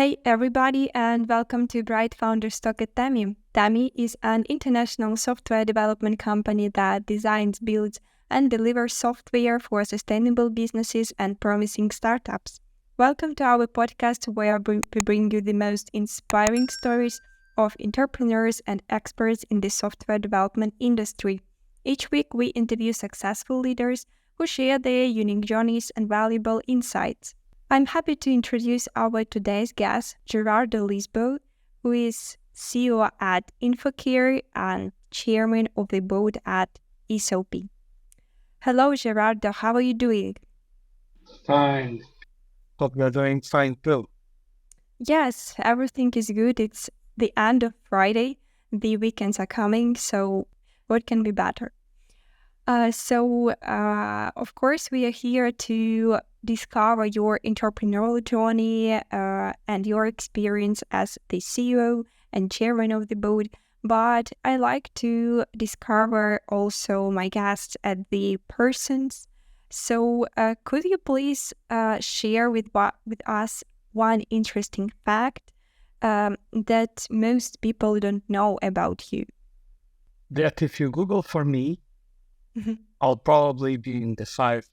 Hey everybody, and welcome to Bright Founders Talk at Temy. Temy is an international software development company that designs, builds, and delivers software for sustainable businesses and promising startups. Welcome to our podcast where we bring you the most inspiring stories of entrepreneurs and experts in the software development industry. Each week we interview successful leaders who share their unique journeys and valuable insights. I'm happy to introduce our today's guest, Gerardo Lisboa, who is CEO at InfoCare and Chairman of the Board at ESOP. Hello, Gerardo. How are you doing? Fine. Hope you're doing fine too. Yes, everything is good. It's the end of Friday. The weekends are coming, so what can be better? Of course, we are here to discover your entrepreneurial journey and your experience as the CEO and chairman of the board. But I like to discover also my guests as the persons. So could you please share with us one interesting fact that most people don't know about you? That if you Google for me, I'll probably be in the five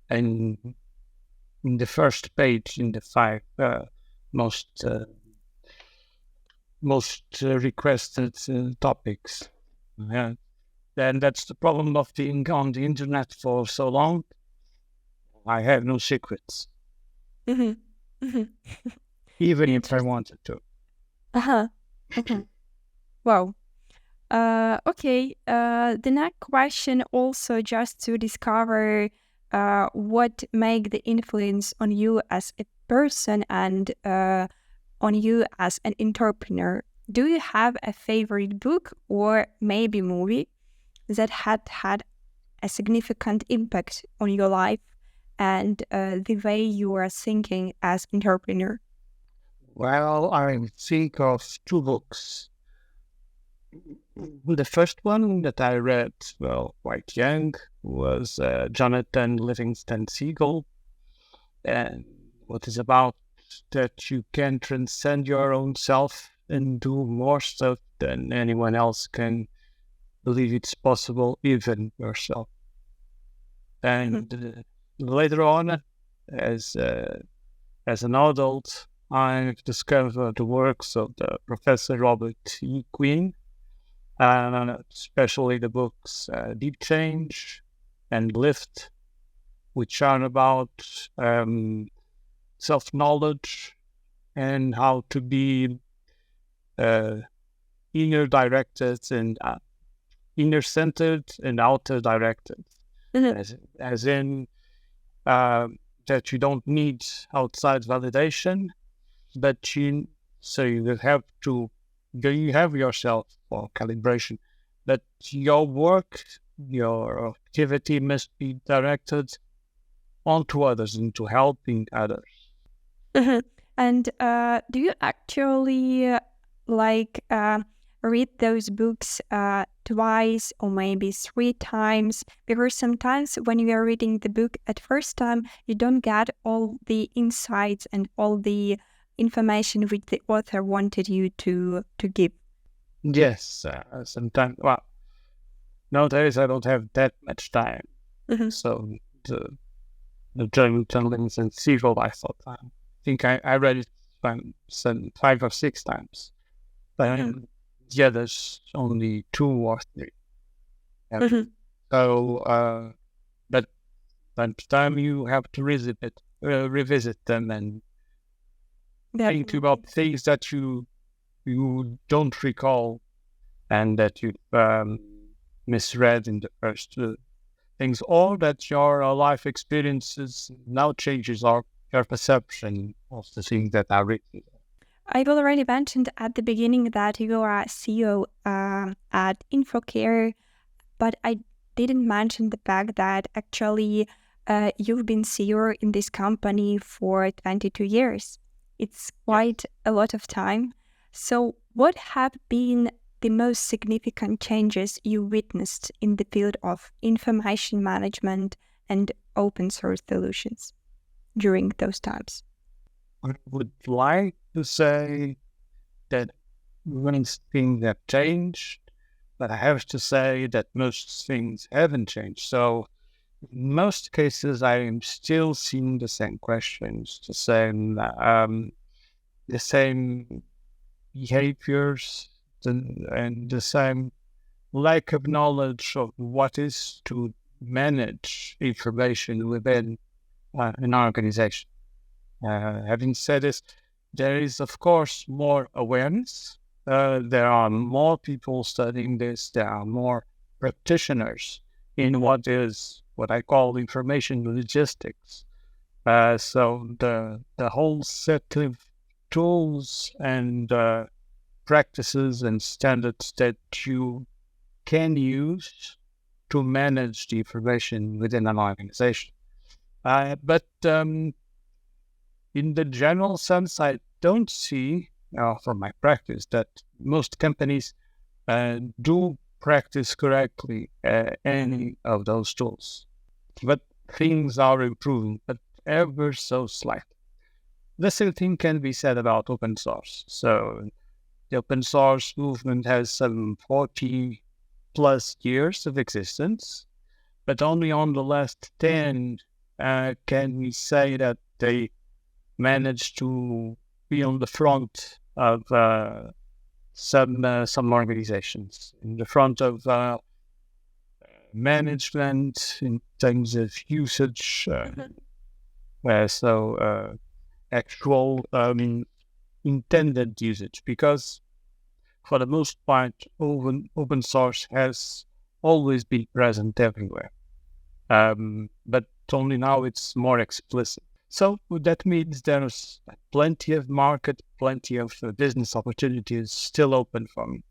and in the first page in the five most requested topics. Yeah. Then that's the problem of being on the internet for so long. I have no secrets, even if I wanted to. Wow. Okay. The next question also just to discover what make the influence on you as a person and on you as an entrepreneur. Do you have a favorite book or maybe movie that had a significant impact on your life and the way you are thinking as entrepreneur? Well, I think of two books. The first one that I read, quite young, was Jonathan Livingston Seagull, and what is about that you can transcend your own self and do more stuff than anyone else can believe it's possible, even yourself. And later on, as an adult, I've discovered the works of the Professor Robert E. Quinn, especially the books Deep Change and Lift, which are about self-knowledge and how to be inner-directed and inner-centered and outer-directed, as in that you don't need outside validation, but you have yourself for calibration, but your work, your activity must be directed onto others and to helping others. And do you actually read those books twice or maybe three times? Because sometimes when you are reading the book at first time, you don't get all the insights and all the information which the author wanted you to give. Yes, sometimes. Well, nowadays I don't have that much time, so the Jonathan Livingston Seagull, I thought I think I read it 5 or 6 times, but the others only 2 or 3. So, but time to time you have to revisit them and think about things that you don't recall and that you misread in the first things, or that your life experiences now changes your perception of the things that are written. I've already mentioned at the beginning that you are CEO at InfoCare, but I didn't mention the fact that actually you've been CEO in this company for 22 years. It's quite a lot of time. So what have been the most significant changes you witnessed in the field of information management and open source solutions during those times? I would like to say that many things have changed, but I have to say that most things haven't changed. So in most cases, I am still seeing the same questions, the same behaviors, and the same lack of knowledge of what is to manage information within an organization. Having said this, there is, of course, more awareness. There are more people studying this. There are more practitioners in what I call information logistics. So the whole set of tools and practices and standards that you can use to manage the information within an organization. But in the general sense, I don't see, from my practice, that most companies do practice correctly any of those tools. But things are improving, but ever so slightly. The same thing can be said about open source. So the open source movement has some 40 plus years of existence, but only on the last 10 can we say that they managed to be on the front of some organizations, in the front of management in terms of usage. Actual intended usage, because for the most part, open source has always been present everywhere. But only now it's more explicit. So that means there's plenty of market, plenty of business opportunities still open for me.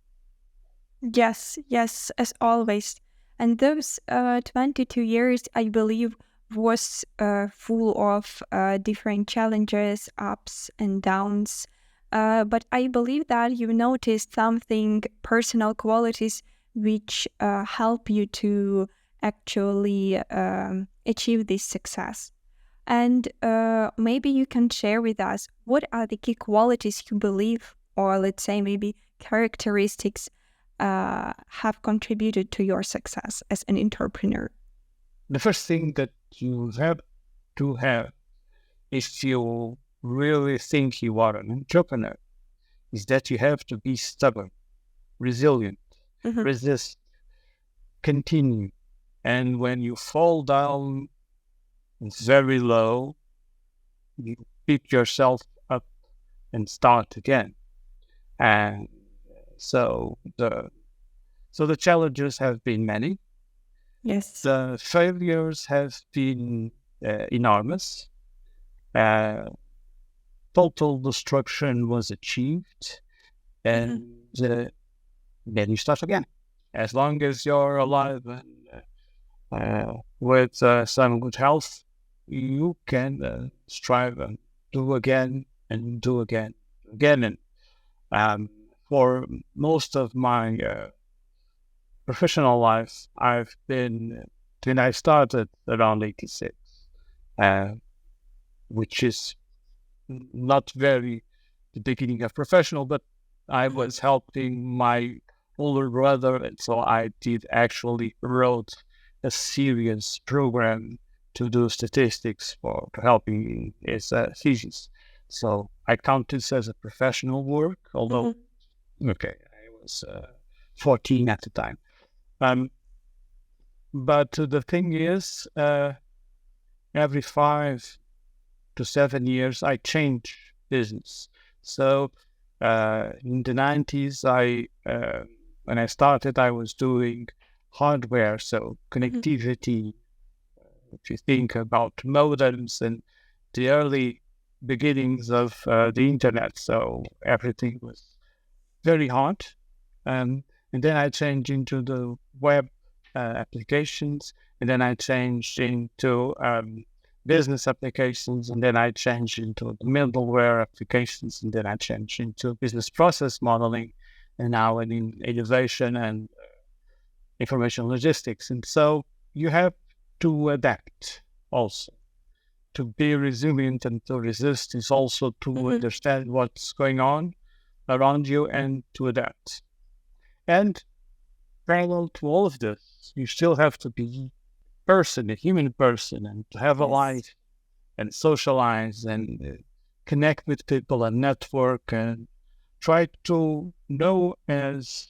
Yes, as always. And those 22 years, I believe, was full of different challenges, ups and downs. But I believe that you noticed something, personal qualities, which help you to actually achieve this success. And maybe you can share with us what are the key qualities you believe, or let's say maybe characteristics have contributed to your success as an entrepreneur? The first thing that you have to have, if you really think you are an entrepreneur, is that you have to be stubborn, resilient, resist, continue. And when you fall down very low, you pick yourself up and start again. And so the challenges have been many. Yes. The failures have been enormous. Total destruction was achieved, and then you start again. As long as you're alive and with some good health, you can strive and do again and do again, again. And for most of my professional life, I've been, when I started around 86, which is not very the beginning of professional, but I was helping my older brother, and so I did actually wrote a serious program to do statistics for helping his thesis. So I count this as a professional work, although, I was 14 at the time. But the thing is, every 5 to 7 years, I change business. So in the 90s, when I started, I was doing hardware, so connectivity. If you think about modems and the early beginnings of the internet, so everything was very hard. And then I changed into the web applications, and then I changed into business applications, and then I changed into the middleware applications, and then I changed into business process modeling, and now in innovation and information logistics. And so you have to adapt also. to be resilient and to resist is also to understand what's going on around you and to adapt. And parallel to all of this, you still have to be a human person, and to have a life and socialize and connect with people and network and try to know as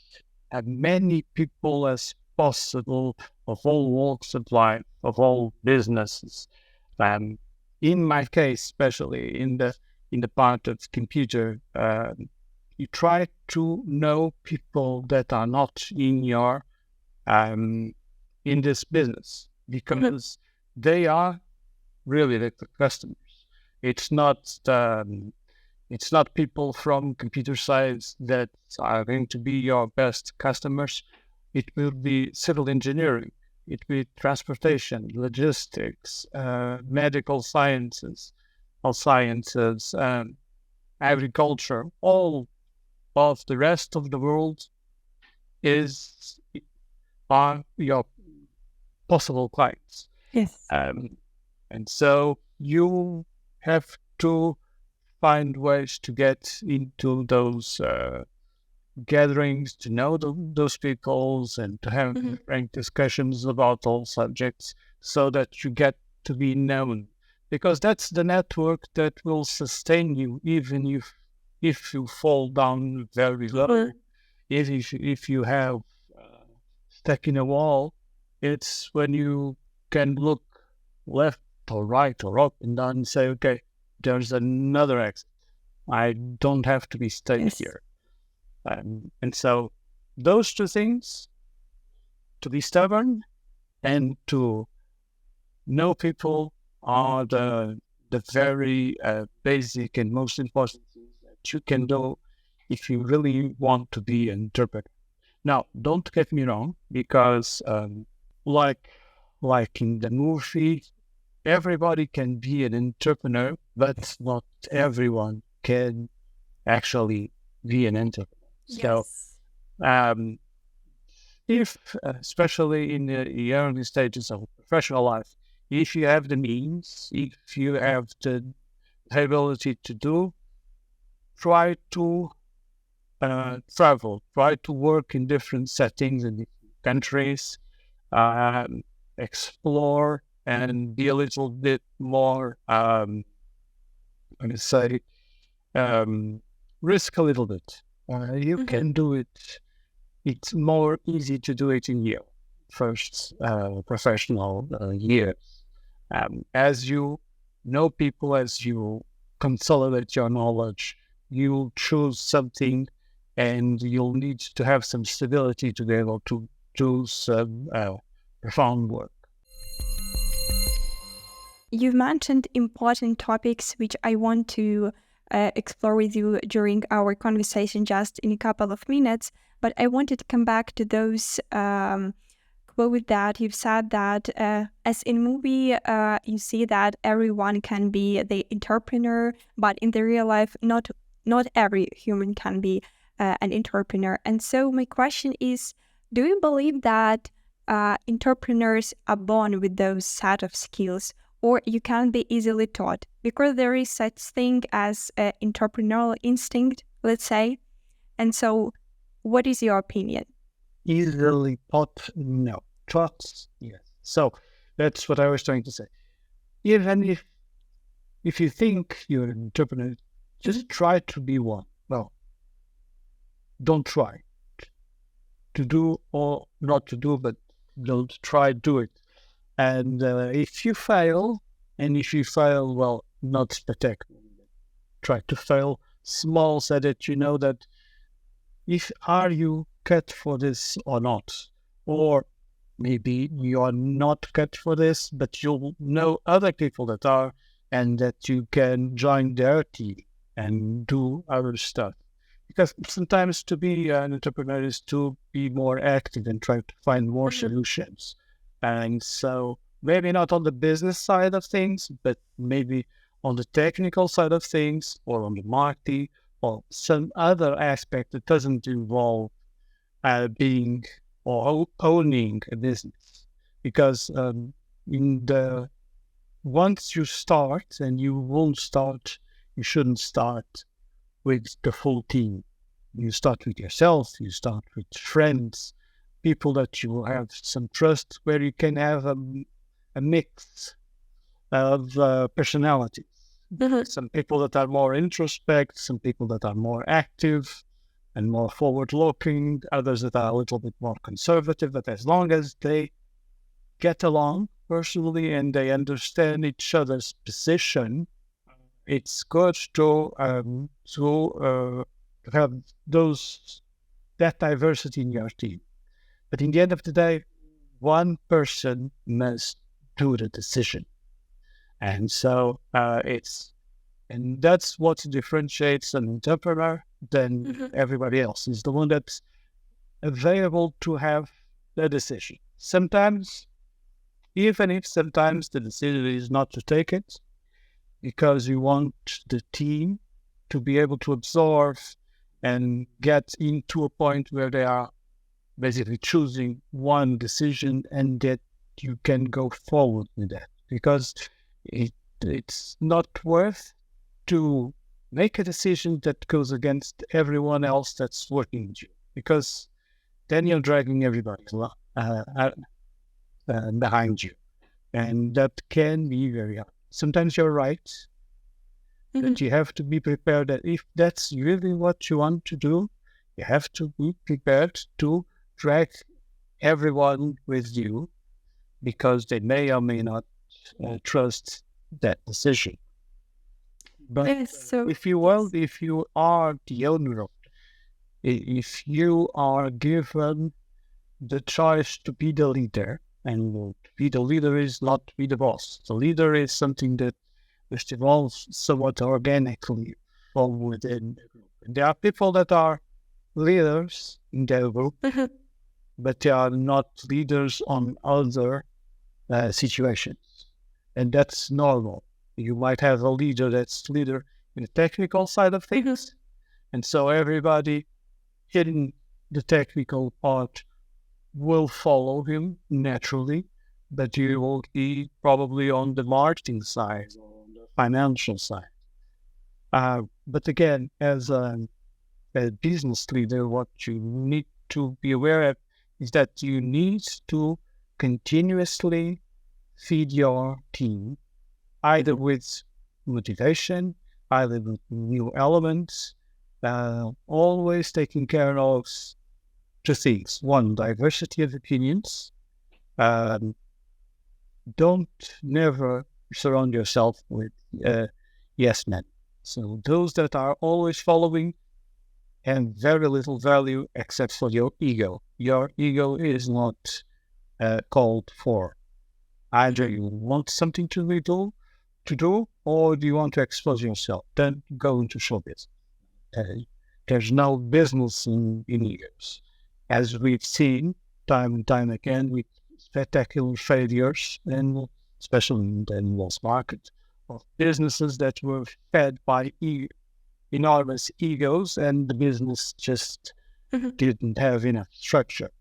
many people as possible of all walks of life, of all businesses. In my case, especially in the part of computer, you try to know people that are not in your in this business, because they are really the customers. It's not people from computer science that are going to be your best customers. It will be civil engineering, it will be transportation, logistics, medical sciences, health sciences, agriculture. All of the rest of the world are your possible clients. Yes. And so you have to find ways to get into those gatherings, to know those people, and to have frank discussions about all subjects, so that you get to be known. Because that's the network that will sustain you, even if you fall down very low. If you have stuck in a wall, it's when you can look left or right or up and down and say, okay, there's another exit. I don't have to be stuck here. And so those two things, to be stubborn and to know people, are the very basic and most important things that you can do if you really want to be an entrepreneur. Now, don't get me wrong, because like in the movie, everybody can be an entrepreneur, but not everyone can actually be an entrepreneur. So, if, especially in the early stages of professional life, if you have the means, if you have the ability to do, try to travel, try to work in different settings in different countries, explore and be a little bit more, risk a little bit. You can do it. It's more easy to do it in your first professional years. As you know people, as you consolidate your knowledge, you'll choose something, and you'll need to have some stability to be able to do some profound work. You've mentioned important topics which I want to explore with you during our conversation just in a couple of minutes, but I wanted to come back to those quote that you've said that as in movie, you see that everyone can be the entrepreneur, but in the real life, not every human can be an entrepreneur. And so my question is, do you believe that entrepreneurs are born with those set of skills, or you can be easily taught? Because there is such thing as entrepreneurial instinct, let's say. And so what is your opinion? Easily taught, no. Taught, yes. So that's what I was trying to say. Even if you think you're an entrepreneur, just try to be one. Well, don't try to do or not to do, but don't try, do it. And if you fail, well, not spectacular. Try to fail small, so that you know that are you cut for this or not? Or maybe you are not cut for this, but you'll know other people that are, and that you can join their team and do other stuff. Because sometimes to be an entrepreneur is to be more active and try to find more solutions. And so maybe not on the business side of things, but maybe on the technical side of things, or on the marketing, or some other aspect that doesn't involve being or owning a business. Because in the once you start, and you shouldn't start with the full team. You start with yourself, you start with friends, people that you have some trust, where you can have a mix of personalities. Some people that are more introspect, some people that are more active and more forward-looking, others that are a little bit more conservative, but as long as they get along personally and they understand each other's position, it's good to have that diversity in your team. But in the end of the day, one person must do the decision. And so and that's what differentiates an entrepreneur than everybody else, is the one that's available to have the decision. Sometimes, even if sometimes the decision is not to take it, because you want the team to be able to absorb and get into a point where they are basically choosing one decision and that you can go forward with that. Because it's not worth to make a decision that goes against everyone else that's working with you, because then you're dragging everybody behind you. And that can be very hard. Sometimes you're right, but you have to be prepared that if that's really what you want to do, you have to be prepared to drag everyone with you, because they may or may not trust that decision. But if you are the owner, if you are given the choice to be the leader, and be the leader is not to be the boss. The leader is something that evolves somewhat organically from within the group. And there are people that are leaders in their group, but they are not leaders on other situations. And that's normal. You might have a leader that's leader in the technical side of things. And so everybody in the technical part will follow him naturally, but you will be probably on the marketing side or on the financial side. But again, as a business leader, what you need to be aware of is that you need to continuously feed your team, either with motivation, either with new elements, always taking care of two things. One, diversity of opinions. Don't never surround yourself with yes men. So those that are always following have very little value except for your ego. Your ego is not called for. Either you want something to do, or do you want to expose yourself? Then go into showbiz. There's no business in egos, as we've seen time and time again with spectacular failures, and especially in the US market, of businesses that were fed by enormous egos, and the business just didn't have enough structure.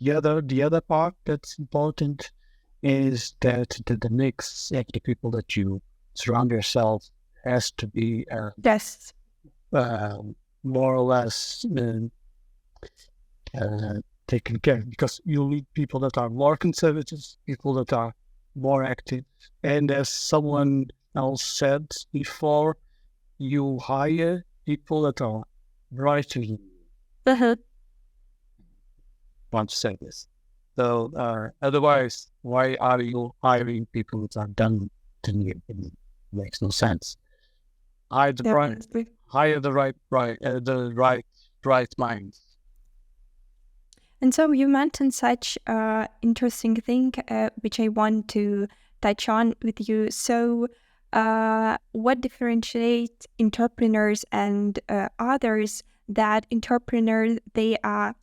The other part that's important is that the mix of the people that you surround yourself has to be more or less taken care of, because you'll need people that are more conservative, people that are more active, and as someone else said before, you hire people that are brighter than you. Want to say this. So otherwise, why are you hiring people that are done than you? It makes no sense. Hire the right minds. And so you mentioned such interesting thing, which I want to touch on with you. So what differentiates entrepreneurs and others? That entrepreneurs, they are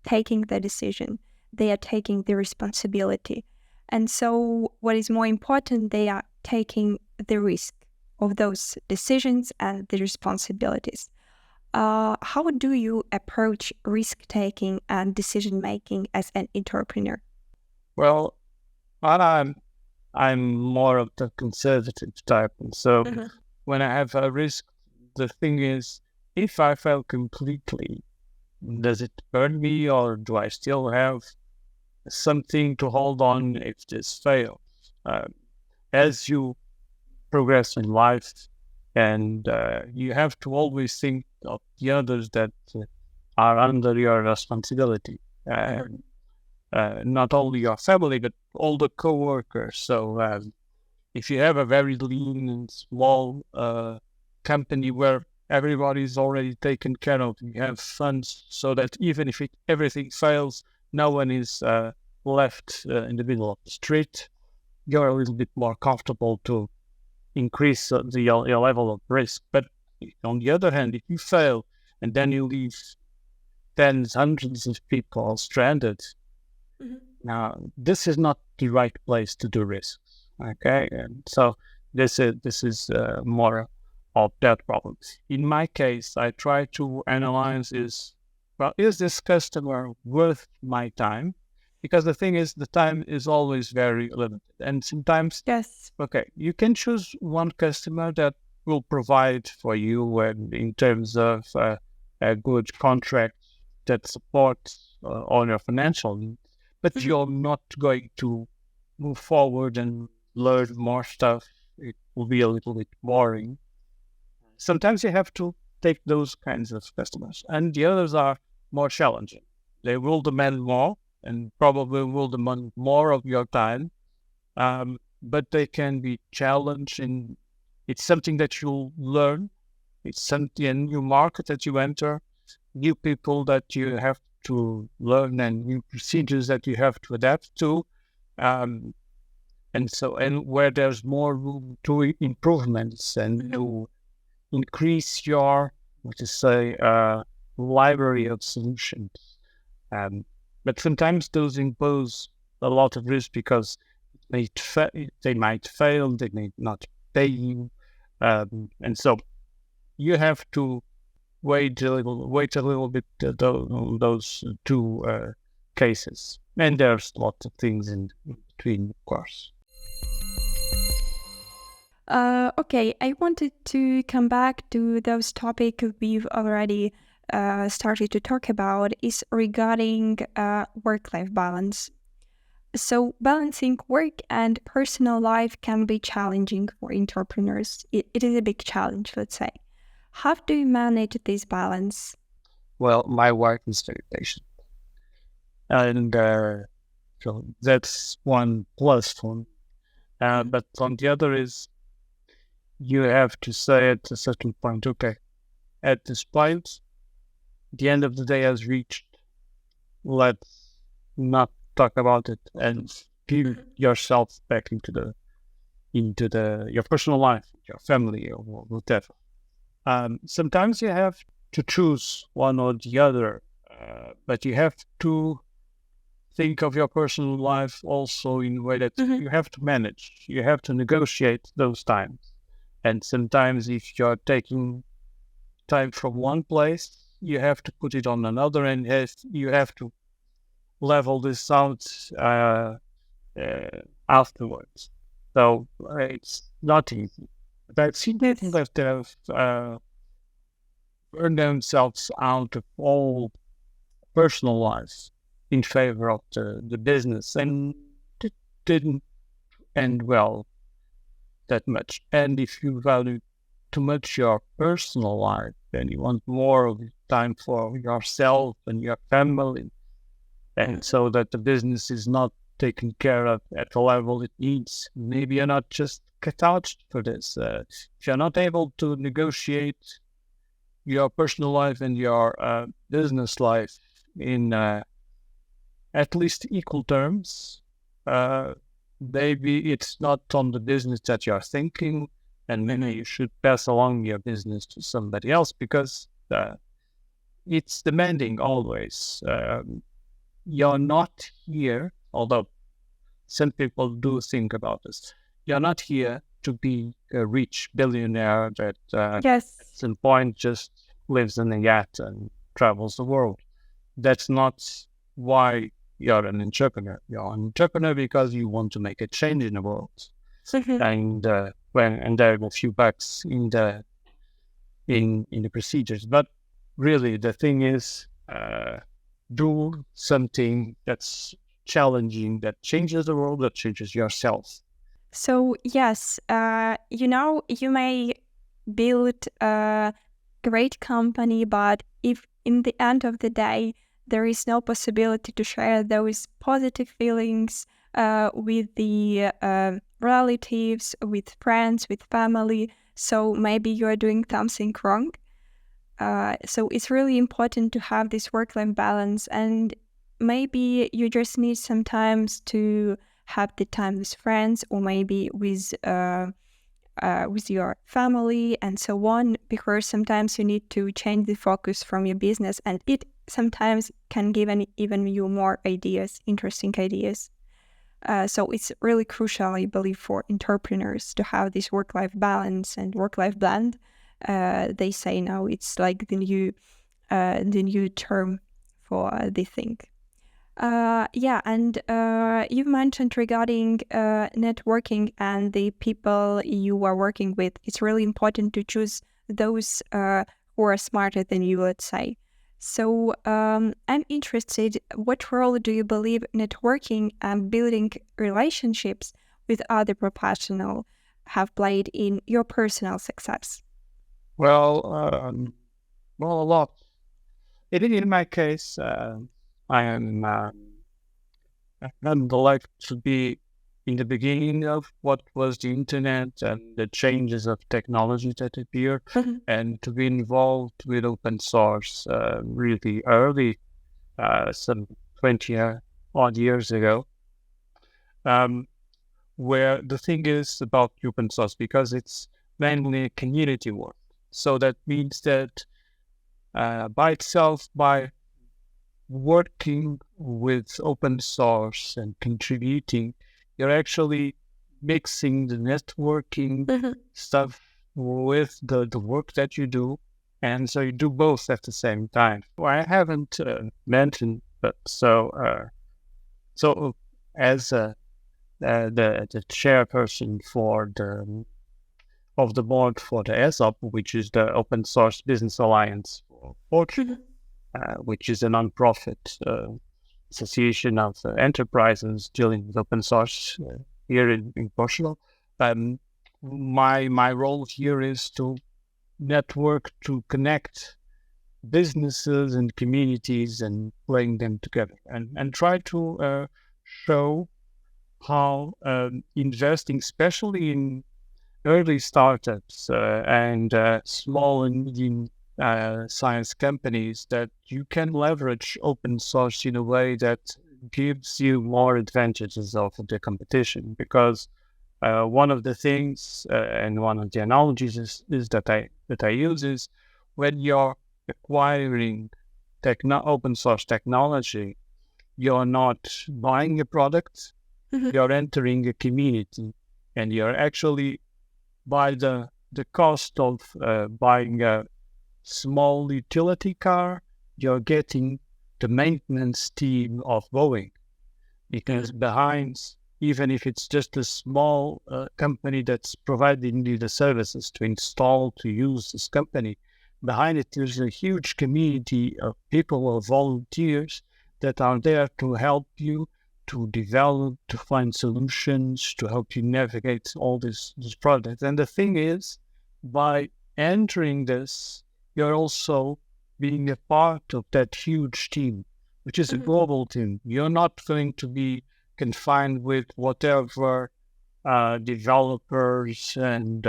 taking the decision, they are taking the responsibility. And so what is more important, they are taking the risk of those decisions and the responsibilities. How do you approach risk-taking and decision-making as an entrepreneur? Well, I'm more of the conservative type. And so when I have a risk, the thing is, if I fail completely, does it burn me, or do I still have something to hold on if this fails? As you progress in life, and you have to always think of the others that are under your responsibility. Not only your family, but all the co-workers. So if you have a very lean and small company where everybody's already taken care of, you have funds so that even if everything fails, no one is left in the middle of the street. You're a little bit more comfortable to increase your level of risk. But on the other hand, if you fail and then you leave tens, hundreds of people stranded, now this is not the right place to do risks. Okay, and so this is more of that problem. In my case, I try to analyze is this customer worth my time? Because the thing is, the time is always very limited, and sometimes okay, you can choose one customer that will provide for you in terms of a good contract that supports all your financial needs, but you're not going to move forward and learn more stuff. It will be a little bit boring. Sometimes you have to take those kinds of customers, and the others are more challenging. They will demand more and probably will demand more of your time, but they can be challenged, and it's something that you'll learn. It's something, a new market that you enter, new people that you have to learn, and new procedures that you have to adapt to. And where there's more room to improvements and to increase your, library of solutions. But sometimes those impose a lot of risk because they might fail, they may not pay you. And so you have to wait a little bit those two cases. And there's lots of things in between, of course. Okay, I wanted to come back to those topics we've already started to talk about is regarding work-life balance. So balancing work and personal life can be challenging for entrepreneurs. It is a big challenge, let's say. How do you manage this balance? Well, my wife is very patient. And so that's one plus for me. But on the other is, you have to say at a certain point, okay, at this point, the end of the day has reached. Let's not talk about it and give yourself back into your personal life, your family, or whatever. Sometimes you have to choose one or the other, but you have to think of your personal life also in a way that you have to manage. You have to negotiate those times. And sometimes if you're taking time from one place, you have to put it on another, and you have to level this out afterwards. So it's not easy. But I've seen people that have burned themselves out of all personal life in favor of the business, and it didn't end well that much. And if you value too much your personal life, then you want more of time for yourself and your family, and so that the business is not taken care of at the level it needs. Maybe you're not just cut out for this. If you're not able to negotiate your personal life and your business life in at least equal terms, maybe it's not on the business that you're thinking, and maybe you should pass along your business to somebody else, because it's demanding always. You're not here, although some people do think about this, you're not here to be a rich billionaire that at some point just lives in a yacht and travels the world. That's not why you're an entrepreneur. You're an entrepreneur because you want to make a change in the world. And there are a few bugs in the procedures. But really, the thing is, do something that's challenging, that changes the world, that changes yourself. So yes, you may build a great company, but if in the end of the day there is no possibility to share those positive feelings with the relatives, with friends, with family, so maybe you are doing something wrong. So it's really important to have this work-life balance, and maybe you just need sometimes to have the time with friends, or maybe with your family and so on, because sometimes you need to change the focus from your business, and it sometimes can give even you more ideas, interesting ideas. So it's really crucial, I believe, for entrepreneurs to have this work-life balance and work-life blend. They say now it's like the new term for the thing. And you've mentioned regarding networking and the people you are working with, it's really important to choose those who are smarter than you, let's say. So I'm interested, what role do you believe networking and building relationships with other professionals have played in your personal success? Well, a lot. In my case, I am like to be in the beginning of what was the internet and the changes of technology that appeared, and to be involved with open source really early, some 20 odd years ago. Where the thing is about open source, because it's mainly community work. So that means that by itself, by working with open source and contributing, you're actually mixing the networking stuff with the work that you do. And so you do both at the same time. Well, I haven't mentioned, but so as the chairperson of the board for the ESOP, which is the Open Source Business Alliance for Portugal, which is a non-profit association of enterprises dealing with open source here in Portugal. My role here is to network, to connect businesses and communities and bring them together, and try to show how investing, especially in early startups and small and medium science companies, that you can leverage open source in a way that gives you more advantages over the competition. Because one of the things and one of the analogies is that I use is, when you're acquiring open source technology, you're not buying a product, you're entering a community, and you're actually, by the cost of buying a small utility car, you're getting the maintenance team of Boeing. Because behind, even if it's just a small company that's providing you the services to install, to use this company, behind it there's a huge community of people or volunteers that are there to help you, to develop, to find solutions, to help you navigate all this product. And the thing is, by entering this, you're also being a part of that huge team, which is a global team. You're not going to be confined with whatever developers and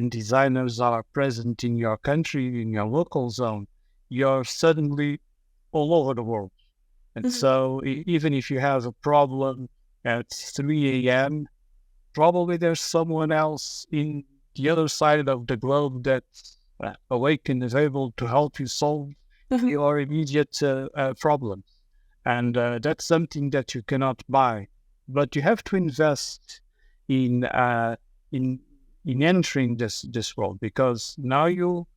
designers are present in your country, in your local zone. You're suddenly all over the world. And so even if you have a problem at 3 a.m., probably there's someone else in the other side of the globe that's awake and is able to help you solve your immediate problem. And that's something that you cannot buy. But you have to invest in entering this world, because now you,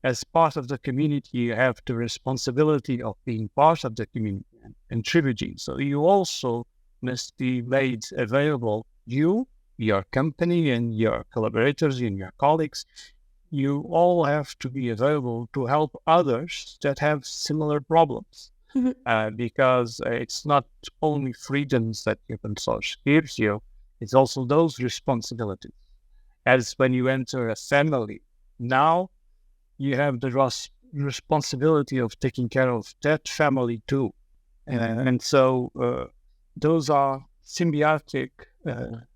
as part of the community, you have the responsibility of being part of the community. and trilogy. So you also must be made available, your company and your collaborators and your colleagues, you all have to be available to help others that have similar problems. Because it's not only freedoms that open source gives you, it's also those responsibilities. As when you enter a family, now you have the responsibility of taking care of that family too. And so those are symbiotic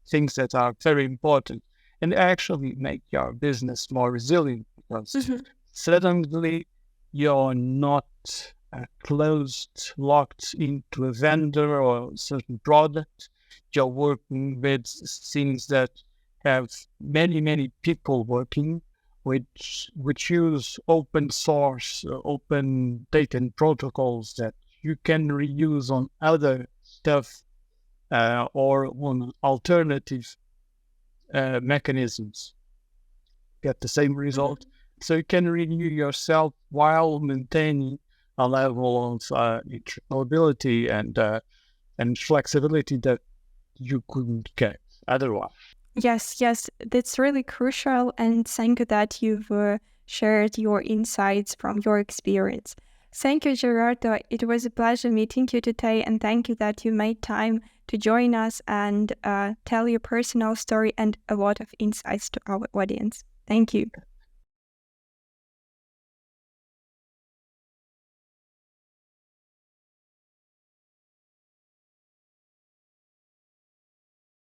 things that are very important and actually make your business more resilient, because suddenly you're not closed, locked into a vendor or a certain product. You're working with things that have many people working, which use open source, open data and protocols that you can reuse on other stuff or on alternative mechanisms. Get the same result. So you can renew yourself while maintaining a level of interoperability and flexibility that you couldn't get otherwise. Yes, that's really crucial, and thank you that you've shared your insights from your experience. Thank you, Gerardo. It was a pleasure meeting you today, and thank you that you made time to join us and tell your personal story and a lot of insights to our audience. Thank you.